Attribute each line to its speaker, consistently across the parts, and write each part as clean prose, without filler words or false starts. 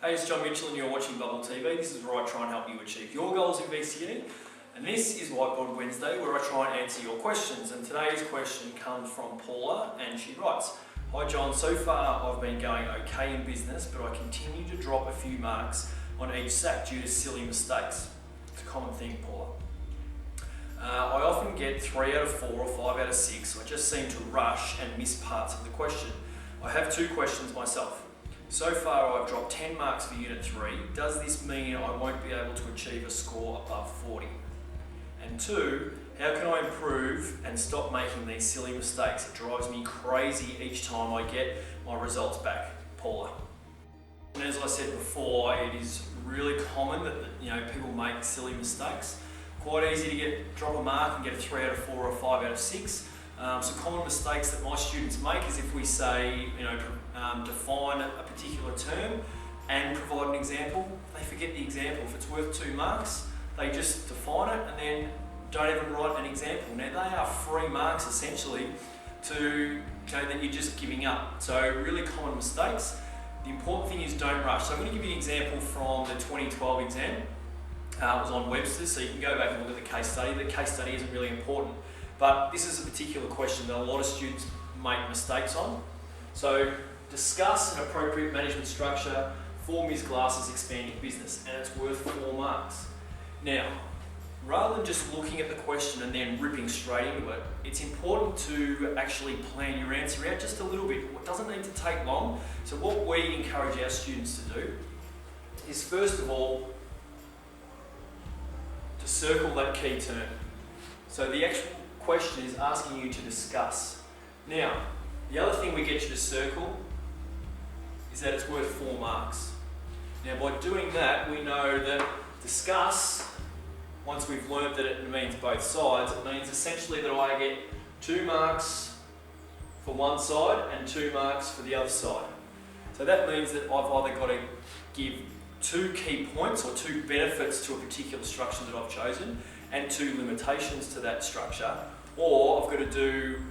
Speaker 1: Hey, it's John Mitchell and you're watching Bubble TV. This is where I try and help you achieve your goals in VCE. And this is Whiteboard Wednesday, where I try and answer your questions. And today's question comes from Paula, and she writes, "Hi John, so far I've been going okay in business, but I continue to drop a few marks on each SAC due to silly mistakes." It's a common thing, Paula. I often get 3 out of 4 or 5 out of 6, so I just seem to rush and miss parts of the question. I have 2 questions myself. So far I've dropped 10 marks for Unit 3. Does this mean I won't be able to achieve a score above 40? And 2, how can I improve and stop making these silly mistakes? It drives me crazy each time I get my results back. Paula. And as I said before, it is really common that people make silly mistakes. Quite easy to drop a mark and get a 3 out of 4 or a 5 out of 6. So common mistakes that my students make is if we say, define a particular term and provide an example, they forget the example. If it's worth 2 marks, they just define it and then don't even write an example. Now they are free marks essentially that you're just giving up. So really common mistakes. The important thing is don't rush. So I'm going to give you an example from the 2012 exam. It was on Webster's, so you can go back and look at the case study. The case study isn't really important, but this is a particular question that a lot of students make mistakes on. So discuss an appropriate management structure for Ms. Glass's expanding business, and it's worth 4 marks. Now, rather than just looking at the question and then ripping straight into it, it's important to actually plan your answer out just a little bit. It doesn't need to take long. So what we encourage our students to do is, first of all, to circle that key term. So the actual question is asking you to discuss. Now, the other thing we get you to circle is that it's worth 4 marks. Now by doing that, we know that discuss, once we've learned that it means both sides, it means essentially that I get 2 marks for one side and 2 marks for the other side. So that means that I've either got to give 2 key points or 2 benefits to a particular structure that I've chosen and 2 limitations to that structure, or I've got to do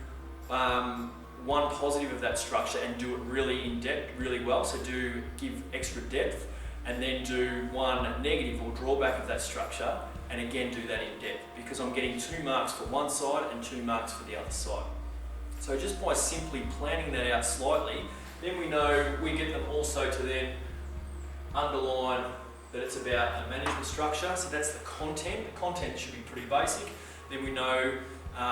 Speaker 1: one positive of that structure and do it really in depth, really well, so give extra depth, and then do one negative or drawback of that structure and again do that in depth, because I'm getting 2 marks for one side and 2 marks for the other side. So just by simply planning that out slightly, then we know we get them also to then underline that it's about a management structure, so that's the content. The content should be pretty basic. Then we know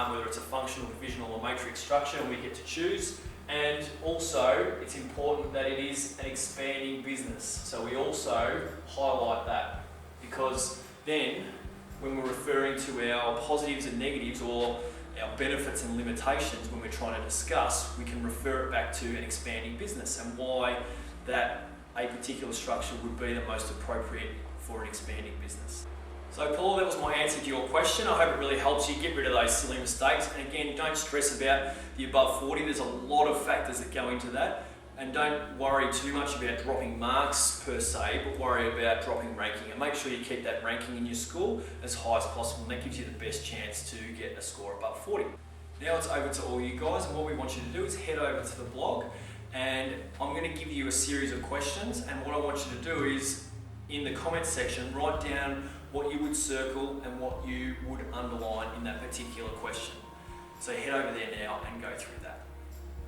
Speaker 1: whether it's a functional, divisional or matrix structure, and we get to choose. And also it's important that it is an expanding business, so we also highlight that, because then when we're referring to our positives and negatives or our benefits and limitations when we're trying to discuss, we can refer it back to an expanding business and why that a particular structure would be the most appropriate for an expanding business. So Paul, that was my answer to your question. I hope it really helps you get rid of those silly mistakes. And again, don't stress about the above 40. There's a lot of factors that go into that. And don't worry too much about dropping marks per se, but worry about dropping ranking. And make sure you keep that ranking in your school as high as possible. And that gives you the best chance to get a score above 40. Now it's over to all you guys, and what we want you to do is head over to the blog, and I'm going to give you a series of questions, and what I want you to do is, in the comments section, write down what you would circle and what you would underline in that particular question. So head over there now and go through that.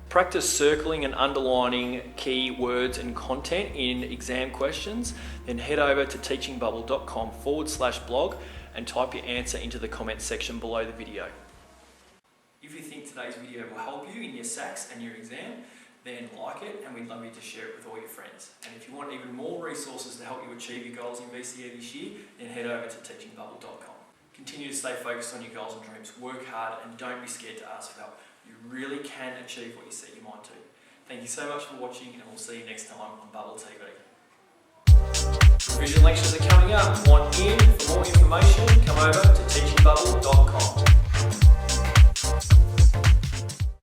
Speaker 1: Practice circling and underlining key words and content in exam questions. Then head over to teachingbubble.com/blog and type your answer into the comments section below the video. If you think today's video will help you in your SACs and your exam, then like it, and we'd love you to share it with all your friends. And if you want even more resources to help you achieve your goals in VCE this year, then head over to teachingbubble.com. Continue to stay focused on your goals and dreams, work hard, and don't be scared to ask for help. You really can achieve what you set your mind to. Thank you so much for watching, and we'll see you next time on Bubble TV. Revision lectures are coming up. Want in? For more information, come over to teachingbubble.com.